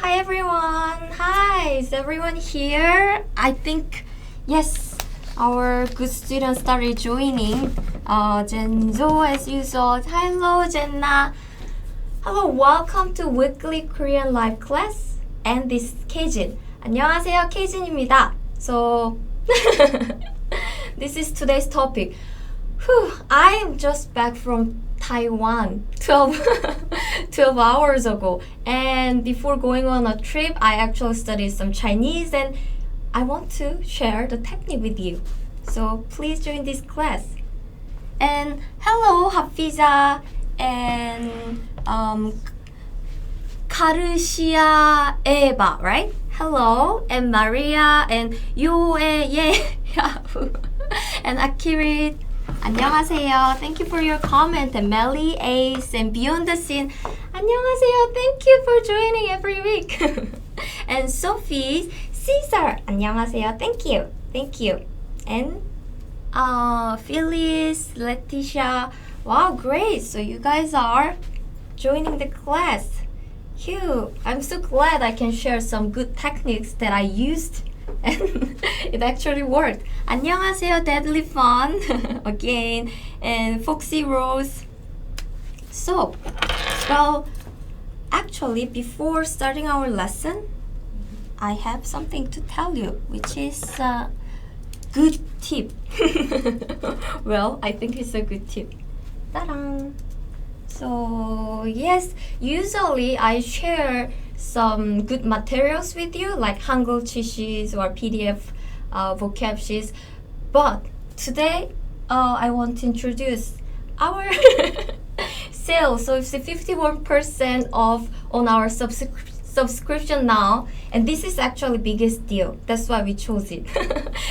Hi everyone. Hi, is everyone here? I think yes. Our good students started joining. Jenzo as usual. Hello, Jenna. Hello, welcome to weekly Korean live class. And this is Keijin. 안녕하세요, Keijin입니다. So this is today's topic. I am just back from Taiwan 12 hours ago, and before going on a trip I actually studied some Chinese, and I want to share the technique with you, so please join this class. And hello Hafiza and Karushia Eva, right? Hello, and Maria and Yoe and Akirit. 안녕하세요. Thank you for your comment. And Melly, Ace, and Beyond the Scene. 안녕하세요. Thank you for joining every week. And Sophie, Caesar. 안녕하세요. Thank you. Thank you. And Phyllis, Leticia. Wow, great. So you guys are joining the class. Phew. I'm so glad I can share some good techniques that I used. And it actually worked. 안녕하세요, Deadly Fun again, and Foxy Rose. So, well, actually, before starting our lesson, I have something to tell you, which is a good tip. Well, I think it's a good tip. Ta-da! So, yes, usually I share some good materials with you, like Hangul cheat or PDF vocab sheets. But today, I want to introduce our sale. So it's a 51% off on our subscription now, and this is actually biggest deal. That's why we chose it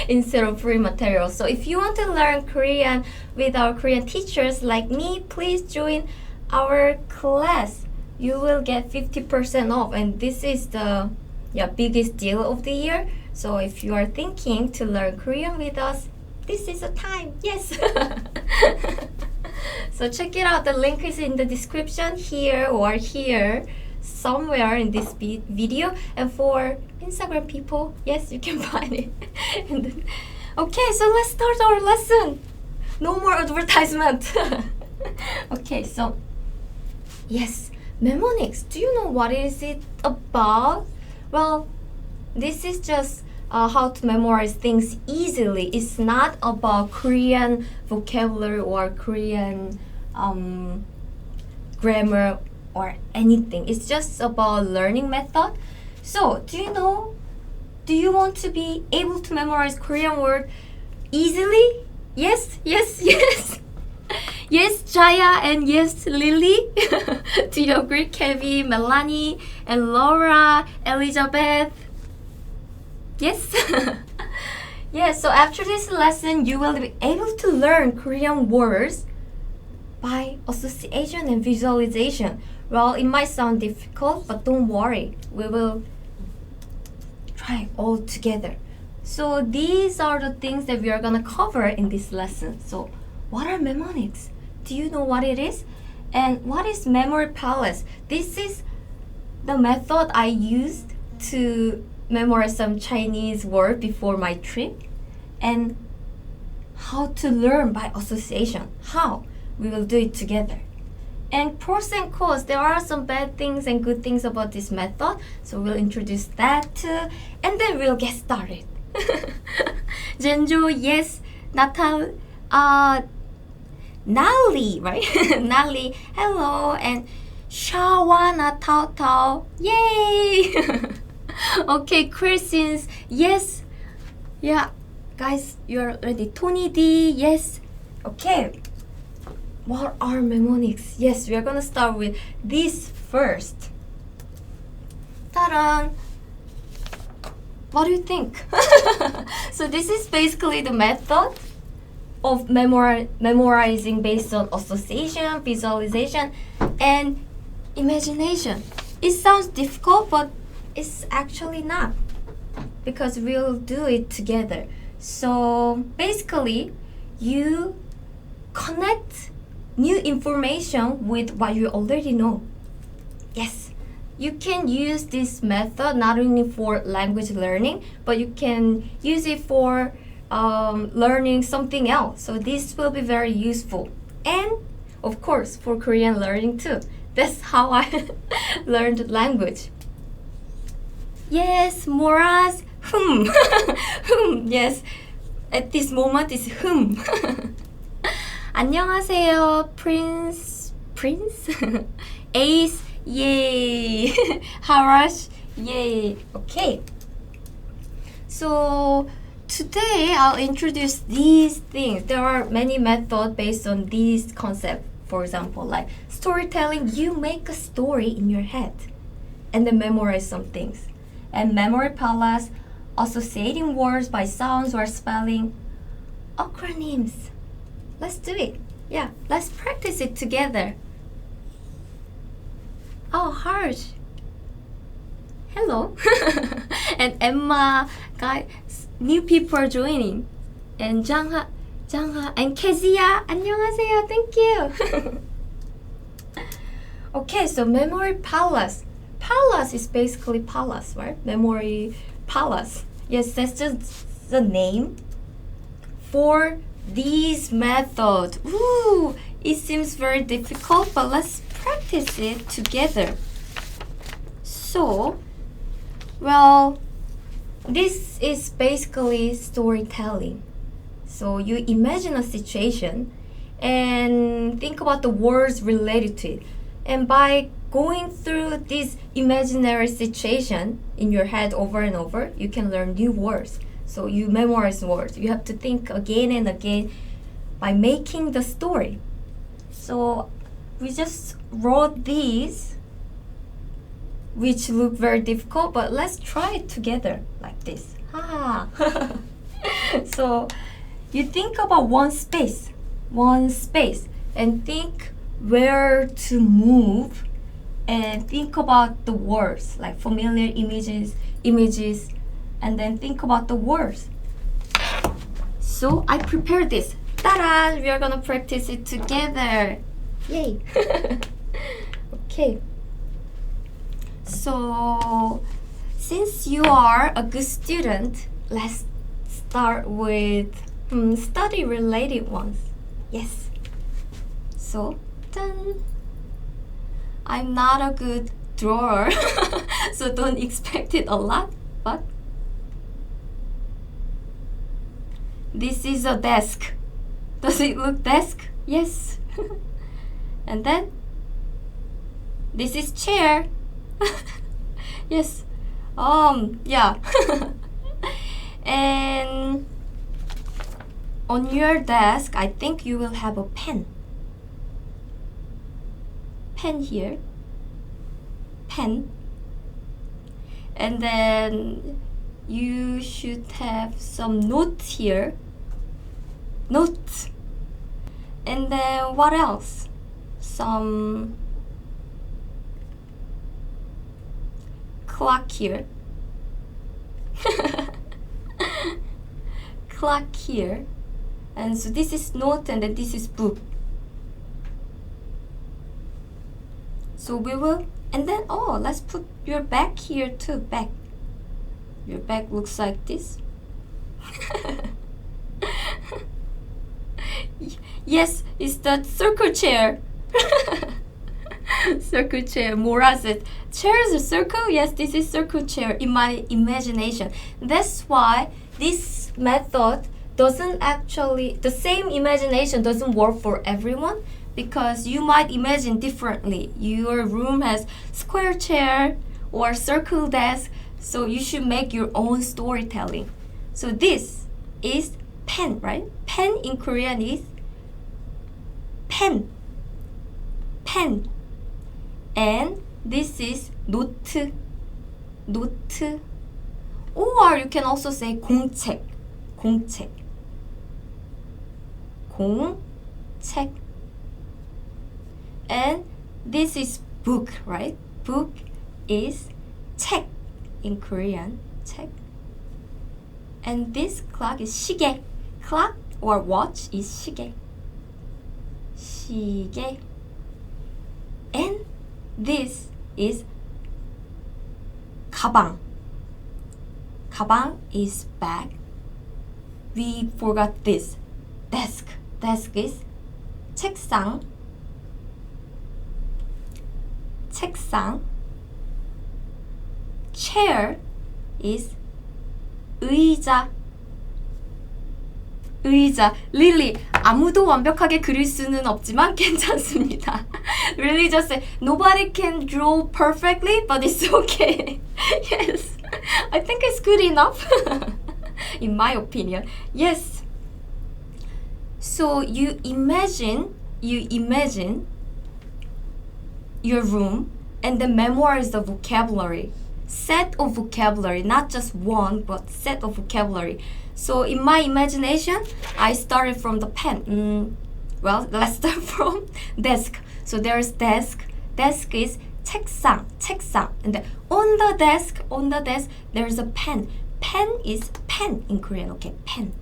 instead of free materials. So if you want to learn Korean with our Korean teachers like me, please join our class. You will get 50% off, and this is the biggest deal of the year. So if you are thinking to learn Korean with us, this is the time. Yes. So check it out. The link is in the description here or here somewhere in this video. And for Instagram people, yes, you can find it. Okay, so let's start our lesson. No more advertisement. Okay, so yes. Mnemonics, do you know what is it about? Well, this is just how to memorize things easily. It's not about Korean vocabulary or Korean grammar or anything. It's just about learning method. So, do you want to be able to memorize Korean word easily? Yes, yes, yes. Yes, Jaya, and yes, Lily. Do you agree, Kevin, Melanie, and Laura, Elizabeth? Yes? Yes, so after this lesson, you will be able to learn Korean words by association and visualization. Well, it might sound difficult, but don't worry. We will try all together. So these are the things that we are going to cover in this lesson. So what are mnemonics? Do you know what it is? And what is memory palace? This is the method I used to memorize some Chinese word before my trip. And how to learn by association. How? We will do it together. And pros and cons, there are some bad things and good things about this method. So we'll introduce that too. And then we'll get started. Jenjo, yes. Natal, Nali, right? Nali, hello, and Shawana Tao Tao, yay! Okay, Christians, yes, yeah, guys, you're ready. Tony D, yes, okay. What are mnemonics? Yes, we are gonna start with this first. Ta-da! What do you think? So this is basically the method of memorizing based on association, visualization, and imagination. It sounds difficult, but it's actually not, because we'll do it together. So basically, you connect new information with what you already know. Yes, you can use this method not only for language learning, but you can use it for learning something else. So this will be very useful. And of course, for Korean learning too. That's how I learned language. Yes, Mora's yes, at this moment is 안녕하세요, Prince. Ace, yay. Harash, yay. Okay. So today I'll introduce these things. There are many methods based on these concepts. For example, like storytelling, you make a story in your head and then memorize some things. And memory palace, associating words by sounds or spelling. Acronyms. Let's do it. Yeah, let's practice it together. Oh, Harsh. Hello. And Emma, guys, new people are joining. And Jangha, and Kezia, 안녕하세요. Thank you. Okay, so memory palace. Palace is basically palace, right? Memory palace. Yes, that's just the name for these methods. Ooh, it seems very difficult, but let's practice it together. So, well, this is basically storytelling. So you imagine a situation and think about the words related to it. And by going through this imaginary situation in your head over and over, you can learn new words. So you memorize words. You have to think again and again by making the story. So we just wrote these, which look very difficult, but let's try it together like this. So you think about one space, and think where to move, and think about the words, like familiar images, and then think about the words. So I prepared this. Ta-da! We are gonna practice it together. Yay! Okay. So since you are a good student, let's start with study related ones. Yes. So done. I'm not a good drawer, so don't expect it a lot, but this is a desk. Does it look desk? Yes. And then this is chair. Yes. Yeah. And on your desk, I think you will have a pen. Pen here. Pen. And then you should have some notes here. Notes. And then what else? Some clock here. Clock here. And so this is note and then this is book. So we will, and then let's put your bag here too. Bag. Your bag looks like this. Yes, it's the circle chair. Circle chair. Mora said, chair is a circle? Yes, this is circle chair in my imagination. That's why this method doesn't actually, the same imagination doesn't work for everyone, because you might imagine differently. Your room has square chair or circle desk, so you should make your own storytelling. So this is pen, right? Pen in Korean is pen. Pen. And this is note. Note. Or you can also say 공책. 공책. 공책. And this is book, right? Book is 책 in Korean. 책. And this clock is 시계. Clock or watch is 시계. 시계. And this is 가방. 가방 is bag. We forgot this. Desk. Desk is 책상. 책상. Chair is 의자. 의자. Really, 아무도 완벽하게 그릴 수는 없지만 괜찮습니다. Really just say, nobody can draw perfectly, but it's okay. Yes, I think it's good enough. In my opinion. Yes. So you imagine your room and then memorize the vocabulary. Set of vocabulary, not just one, but set of vocabulary. So in my imagination, I started from the pen. Well, let's start from desk. So there's desk. Desk is 책상, 책상. And then on the desk, there's a pen. Pen is pen in Korean. Okay, pen.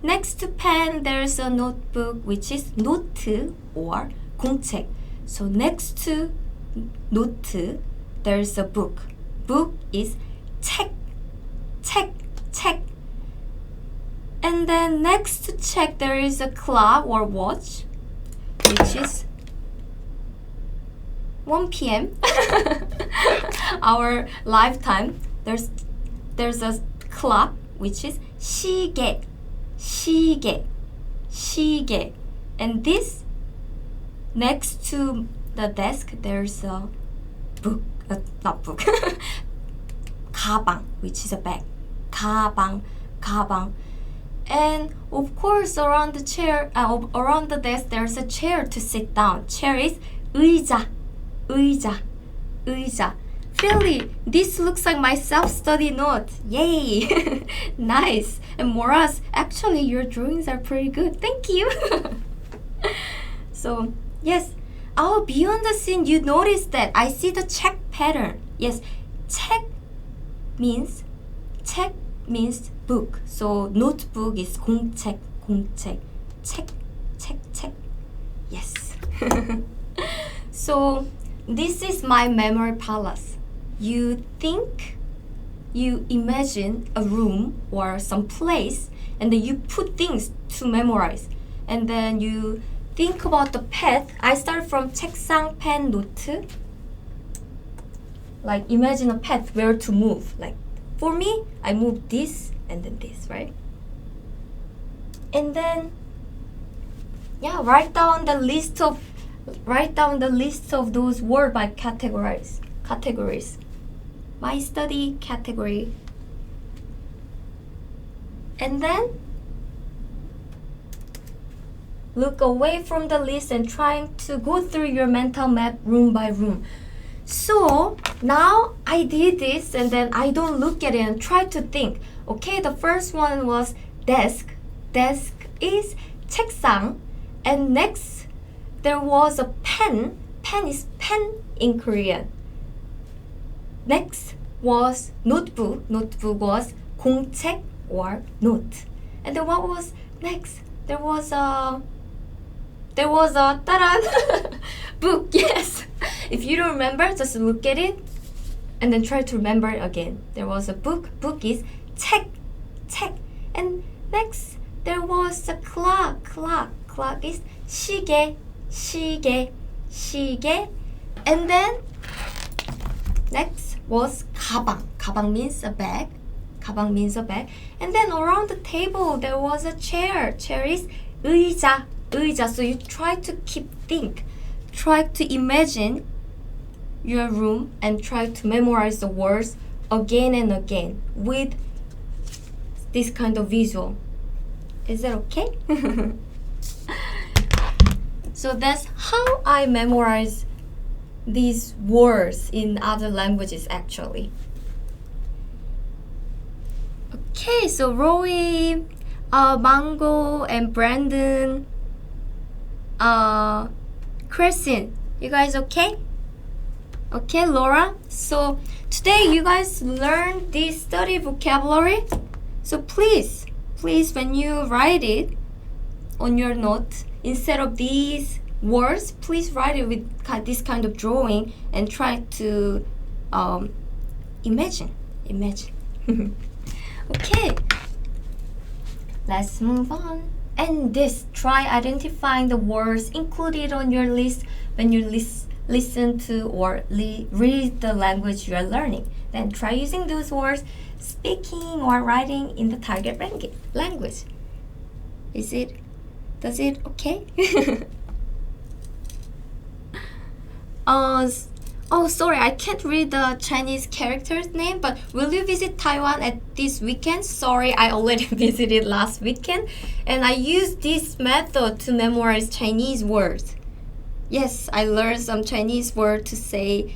Next to pen, there's a notebook, which is 노트 or 공책. So next to 노트, there's a book. Book is 책. And then next to check, there is a clock or watch, which is 1 p.m. Our lifetime. There's a clock, which is 시계. And this, next to the desk, there's a book, not book, 가방, which is a bag. 가방. And of course, around the desk, there's a chair to sit down. Chair is 의자. Really, this looks like my self-study note. Yay! Nice. And Moraz, actually, your drawings are pretty good. Thank you. So, yes. Oh, beyond the scene, you notice that I see the check pattern. Yes, 책 means book. So notebook is 공책. 책. Yes. So this is my memory palace. You imagine a room or some place, and then you put things to memorize. And then you think about the path. I start from 책상, pen, 노트. Like imagine a path where to move. Like for me, I move this and then this, right? And then write down the list of those words by categories. My study category. And then look away from the list and trying to go through your mental map room by room. So now I did this and then I don't look at it and try to think. Okay, the first one was desk. Desk is 책상. And next there was a pen. Pen is pen in Korean. Next was notebook. Notebook was 공책 or note. And then what was next? There was a book. Yes. If you don't remember, just look at it and then try to remember it again. There was a book. Book is 책. And next there was a clock. Clock is 시계. And then next was 가방. 가방 means a bag. And then around the table there was a chair. Chair is 의자. So you try to try to imagine your room and try to memorize the words again and again with this kind of visual. Is that okay? So that's how I memorize these words in other languages actually. Okay, so Roy, Mango, and Brandon, Kristen, you guys okay? Okay, Laura. So today you guys learned this study vocabulary. So please, when you write it on your note, instead of these words, please write it with this kind of drawing and try to imagine. Okay, let's move on. And this, try identifying the words included on your list when you listen to or read the language you are learning. Then try using those words speaking or writing in the target language. Does it okay? Oh, sorry, I can't read the Chinese character's name, but will you visit Taiwan at this weekend? Sorry, I already visited last weekend, and I used this method to memorize Chinese words. Yes, I learned some Chinese words to say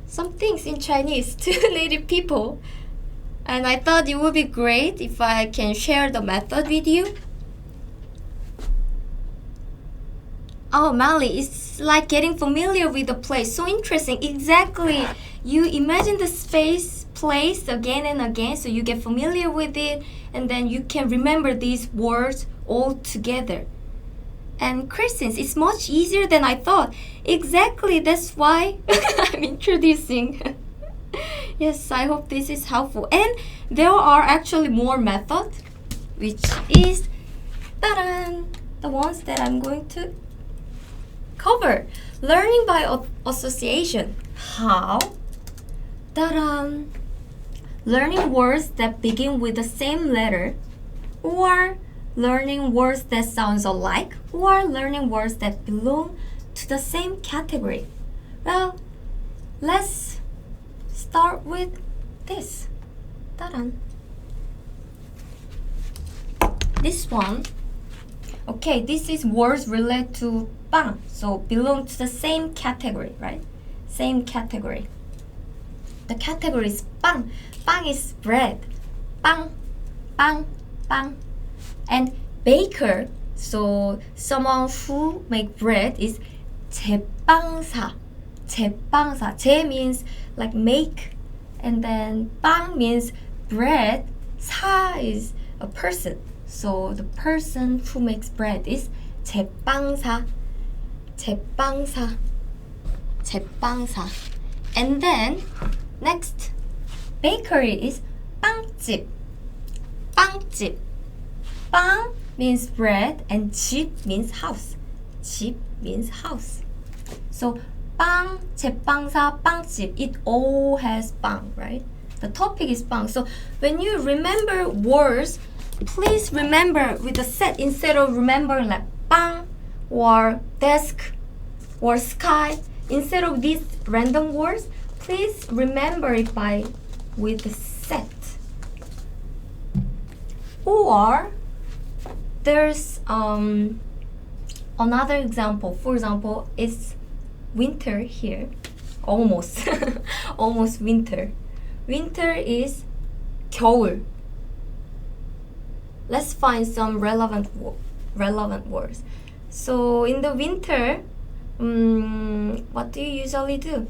some things in Chinese to native people, and I thought it would be great if I can share the method with you. Oh, Mali, it's like getting familiar with the place. So interesting. Exactly. You imagine the place again and again, so you get familiar with it, and then you can remember these words all together. And Christians, it's much easier than I thought. Exactly. That's why I'm introducing. Yes, I hope this is helpful. And there are actually more methods, which is the ones that I'm going to cover. Learning by association. How? Learning words that begin with the same letter, or learning words that sounds alike, or learning words that belong to the same category. Well, let's start with this. This one. Okay, this is words related to 빵, so belong to the same category, right? Same category. The category is 빵. 빵 is bread. 빵. And baker, so someone who make bread is 제빵사. 제 means like make, and then 빵 means bread. 사 is a person. So the person who makes bread is 제빵사. And then next, bakery is 빵집. 빵 means bread and 집 means house. So 빵, 제빵사, 빵집, it all has 빵, right? The topic is 빵. So when you remember words, please remember with the set instead of remembering like 빵 or desk or sky. Instead of these random words, please remember it with the set. Or there's another example. For example, it's winter here. Almost winter. Winter is 겨울. Let's find some relevant words. So in the winter, what do you usually do?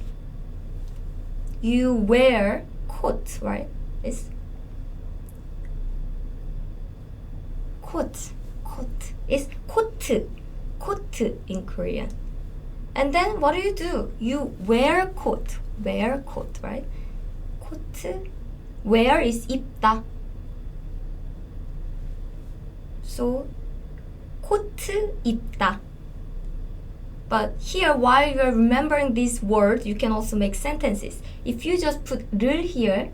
You wear coat, right? It's coat. It's coat in Korean. And then what do? You wear coat, right? coat. Wear is 입다. So 코트 입다. But here, while you are remembering this word, you can also make sentences. If you just put 를 here,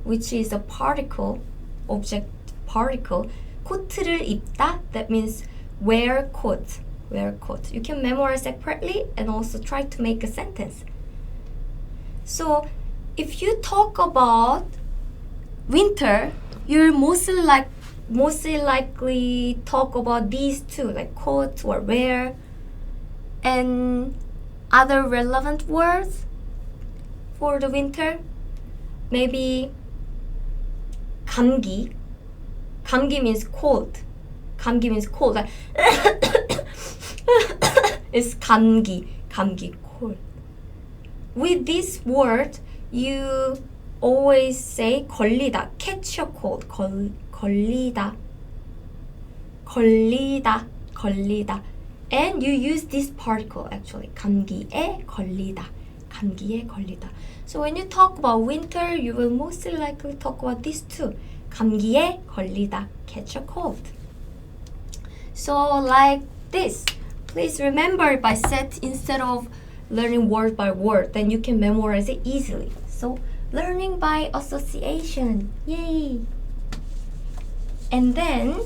which is a particle, object particle, 코트를 입다, that means wear coat. You can memorize separately and also try to make a sentence. So if you talk about winter, you'll mostly likely talk about these two, like coat or wear. And other relevant words for the winter, maybe 감기. 감기 means cold. Like it's 감기, cold. With this word, you always say 걸리다, catch a cold. 걸리다. And you use this particle actually. 감기에 걸리다. 감기에 걸리다. So when you talk about winter, you will mostly likely talk about these two. 감기에 걸리다, catch a cold. So like this, please remember if I said instead of learning word by word, then you can memorize it easily. So learning by association, yay! And then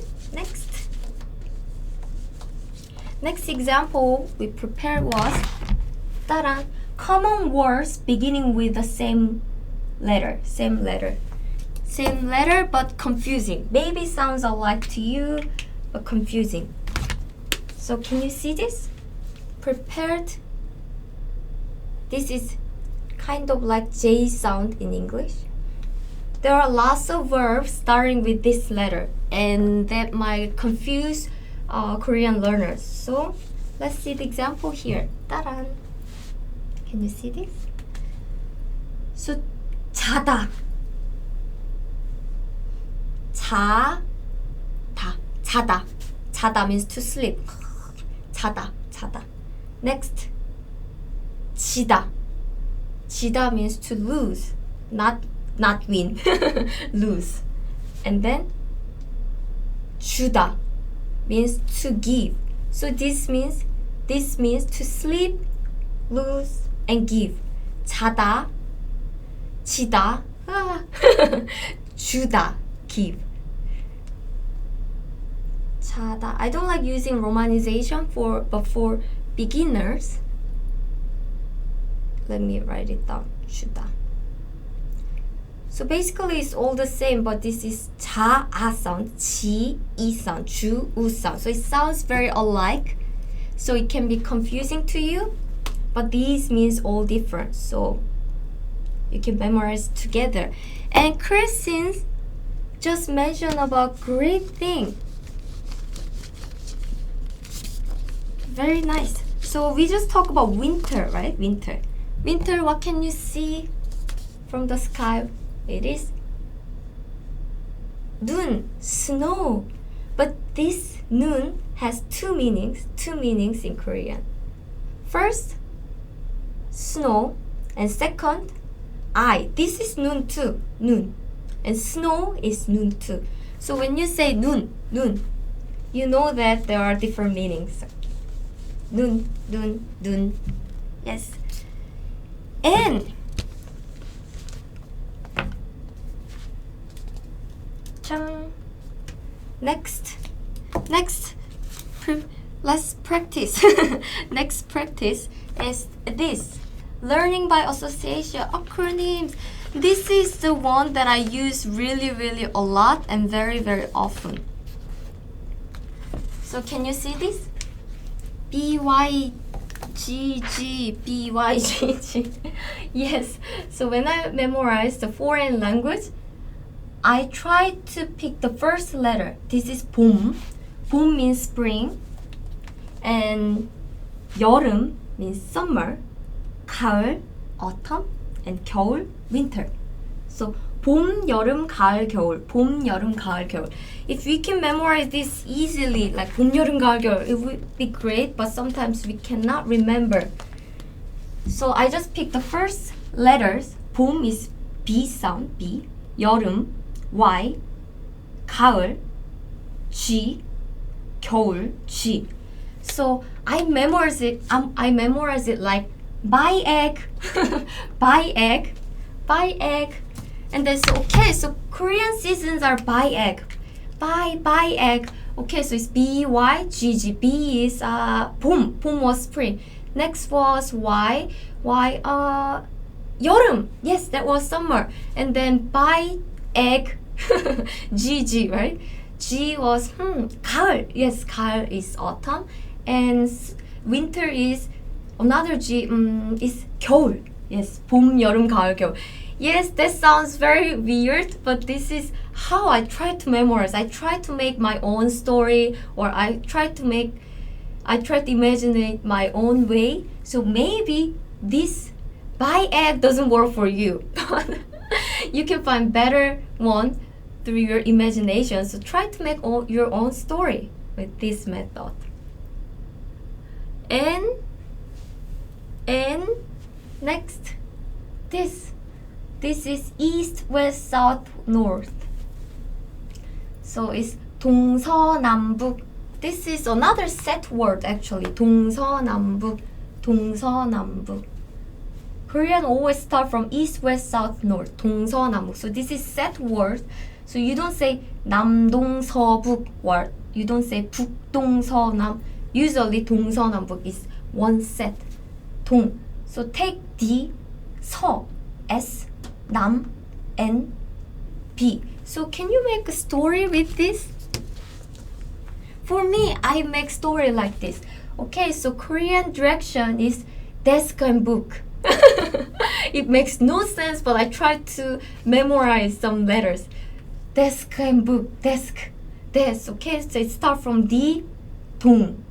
next example we prepared was common words beginning with the same letter but confusing. Maybe sounds alike to you, but confusing. So can you see this? Prepared. This is kind of like J sound in English. There are lots of verbs starting with this letter, and that might confuse Korean learners. So let's see the example here. 따란. Can you see this? So 자다. 자다 means to sleep. 자다. Next, 지다 means to lose, not win. Lose. And then 주다 means to give. So this means to sleep, lose, and give. 자다, 지다, 주다, give. 자다. I don't like using romanization but for beginners, let me write it down. 주다. So basically it's all the same, but this is 자, 아 sound, 지, 이 sound, 주, 우 sound. So it sounds very alike. So it can be confusing to you, but these means all different. So you can memorize together. And Christine just mentioned about great thing. Very nice. So we just talk about winter, right? Winter, what can you see from the sky? It is 눈, snow. But this 눈 has two meanings in Korean. First, snow, and second, eye. This is 눈 too, 눈. And snow is 눈 too. So when you say 눈, you know that there are different meanings. 눈. Yes. And next, let's practice. Next practice is this. Learning by association, acronyms. This is the one that I use really a lot and very often. So can you see this? BYGG. Yes. So when I memorize the foreign language, I try to pick the first letter. This is 봄. 봄 means spring. And 여름 means summer. 가을, autumn. And 겨울, winter. So 봄, 여름, 가을, 겨울. 봄, 여름, 가을, 겨울. If we can memorize this easily, like 봄, 여름, 가을, 겨울, it would be great, but sometimes we cannot remember. So I just pick the first letters. 봄 is B sound, B. 여름, Y. 가을, G. 겨울, G. So I memorize it like buy egg, buy egg. And then so okay, so Korean seasons are buy egg. Buy egg. Okay, so it's BYGG. B is 봄 was spring. Next was Y. 여름. Yes, that was summer. And then buy egg. GG, right? G was 가을. Yes, 가을 is autumn. And winter is another G is 겨울. Yes, 봄, 여름, 가을, 겨울. Yes, that sounds very weird, but this is how I try to memorize. I try to make my own story, or I try to imagine it my own way. So maybe this buy egg doesn't work for you. You can find better one through your imagination. So try to make your own story with this method. And Next, this is east, west, south, north. So it's 동서남북. This is another set word actually. 동서남북, 동서남북. Korean always start from east, west, south, north. 동서남북. So this is set word. So you don't say 남동서북 word. You don't say 북동서남. Usually 동서남북 is one set. 동. So take D, 서, S, 남, N, B. So can you make a story with this? For me, I make story like this. Okay, so Korean direction is desk and book. It makes no sense, but I try to memorize some letters. Desk and book, desk, desk. Okay, so it starts from D, 동.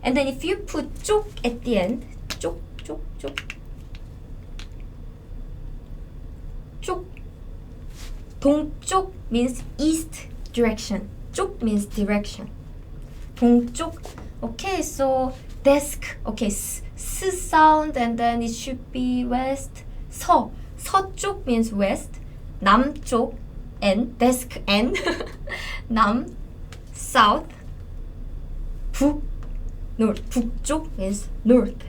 And then if you put 쪽 at the end, 쪽, 쪽, 쪽. 쪽. 동쪽 means east direction. 쪽 means direction. 동쪽. Okay, so desk. Okay, s sound and then it should be west. 서. 서쪽 means west. 남쪽 and desk and 남, south. 북, north. 북쪽 means north.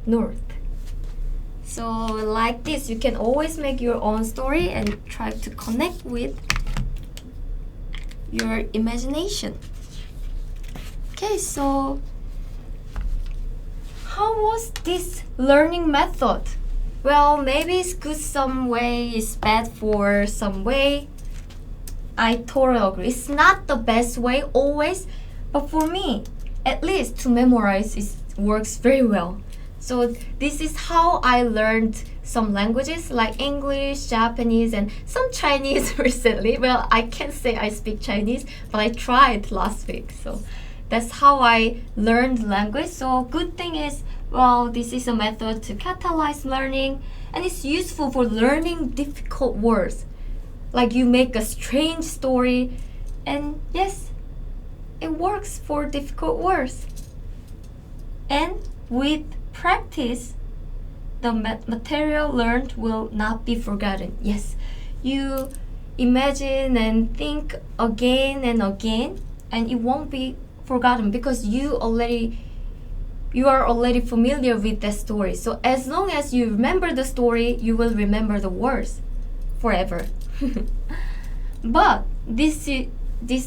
North. So like this, you can always make your own story and try to connect with your imagination. Okay, so how was this learning method? Well, maybe it's good some way, it's bad for some way. I totally agree. It's not the best way always, but for me, at least to memorize, it works very well. So this is how I learned some languages like English, Japanese, and some Chinese recently. Well, I can't say I speak Chinese, but I tried last week. So that's how I learned language. So good thing is, well, this is a method to catalyze learning, and it's useful for learning difficult words. Like you make a strange story, and yes, it works for difficult words. And with practice, the material learned will not be forgotten. Yes, you imagine and think again and again, and it won't be forgotten because you are already familiar with the story. So as long as you remember the story, you will remember the words forever. But this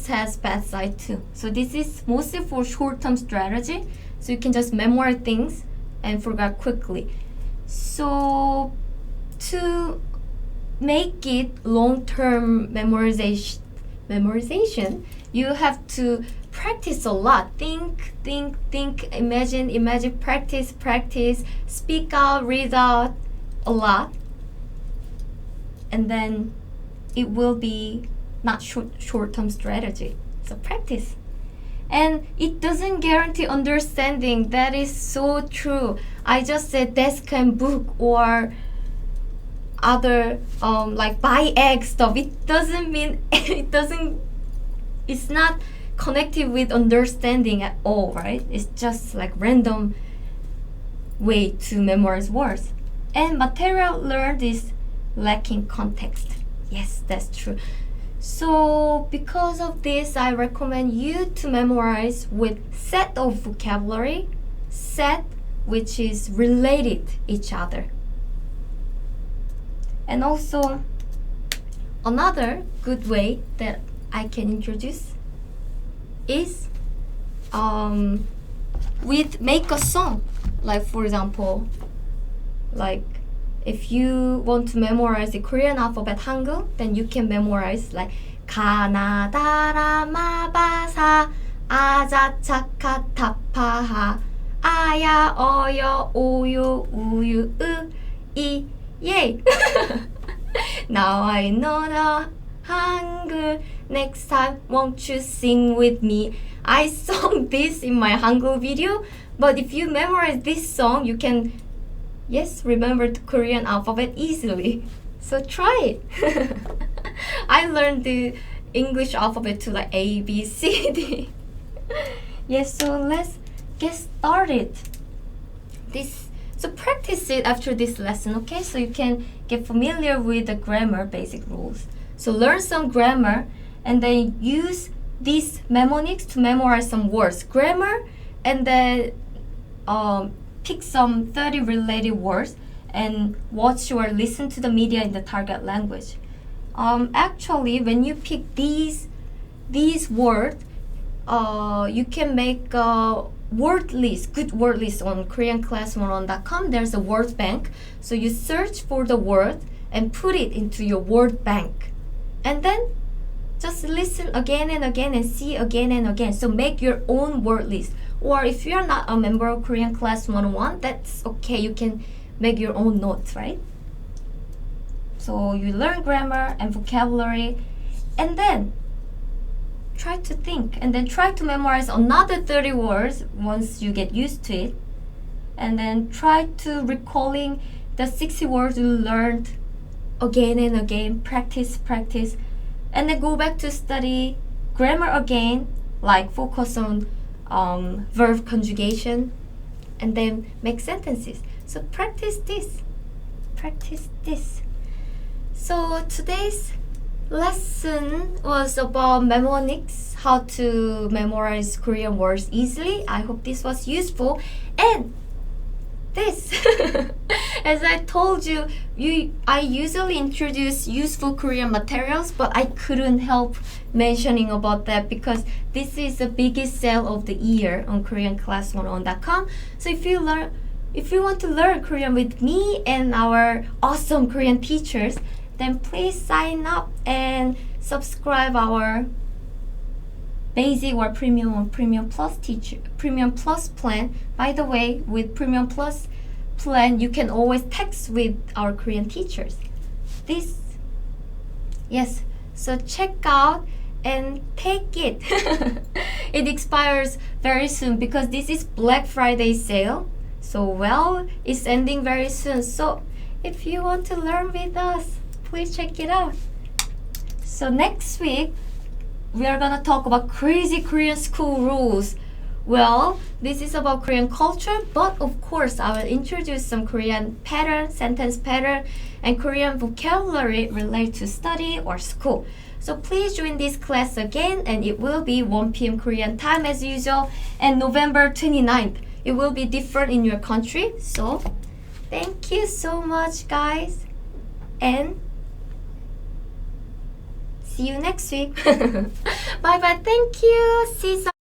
has bad side too. So this is mostly for short-term strategy. So you can just memorize things and forget quickly. So to make it long-term memorization, you have to practice a lot. Think, imagine, practice, speak out, read out a lot. And then it will be not short-term strategy. So practice. And it doesn't guarantee understanding. That is so true. I just said desk and book or other like buy egg stuff. It doesn't mean it's not connected with understanding at all, right? It's just like random way to memorize words. And material learned is lacking context. Yes, that's true. So because of this, I recommend you to memorize with set of vocabulary, set which is related each other. And also another good way that I can introduce is with make a song. Like for example, like if you want to memorize the Korean alphabet Hangul, then you can memorize like 가나다라 마바사 아자차카 타파하 아야 어여 오요 우유 으이 yay. Now I know the Hangul. Next time, won't you sing with me? I sung this in my Hangul video, but if you memorize this song, you can remember the Korean alphabet easily. So try it. I learned the English alphabet to like A, B, C, D. Yes, so let's get started. So practice it after this lesson, okay? So you can get familiar with the grammar basic rules. So learn some grammar and then use these mnemonics to memorize some words, grammar, and then pick some 30 related words and watch or listen to the media in the target language. Actually, when you pick these words, you can make a word list, good word list on KoreanClass101.com. There's a word bank. So you search for the word and put it into your word bank. And then just listen again and again and see again and again. So make your own word list. Or if you're not a member of Korean Class 101, that's okay. You can make your own notes, right? So you learn grammar and vocabulary, and then try to think, and then try to memorize another 30 words once you get used to it. And then try to recalling the 60 words you learned again and again, practice, and then go back to study grammar again, like focus on verb conjugation, and then make sentences. So practice this. So today's lesson was about mnemonics, how to memorize Korean words easily. I hope this was useful. And this, as I told you, I usually introduce useful Korean materials, but I couldn't help mentioning about that because this is the biggest sale of the year on KoreanClass101.com. So if you want to learn Korean with me and our awesome Korean teachers, then please sign up and subscribe our basic or premium or premium plus plan. By the way, with premium plus plan, you can always text with our Korean teachers. Yes, so check out and take it. It expires very soon because this is Black Friday sale. So it's ending very soon. So if you want to learn with us, please check it out. So next week, we are gonna talk about crazy Korean school rules. Well, this is about Korean culture, but of course, I will introduce some Korean pattern, sentence pattern, and Korean vocabulary related to study or school. So please join this class again, and it will be 1 p.m. Korean time as usual, and November 29th. It will be different in your country. So thank you so much, guys, and see you next week. Bye bye. Thank you. See you.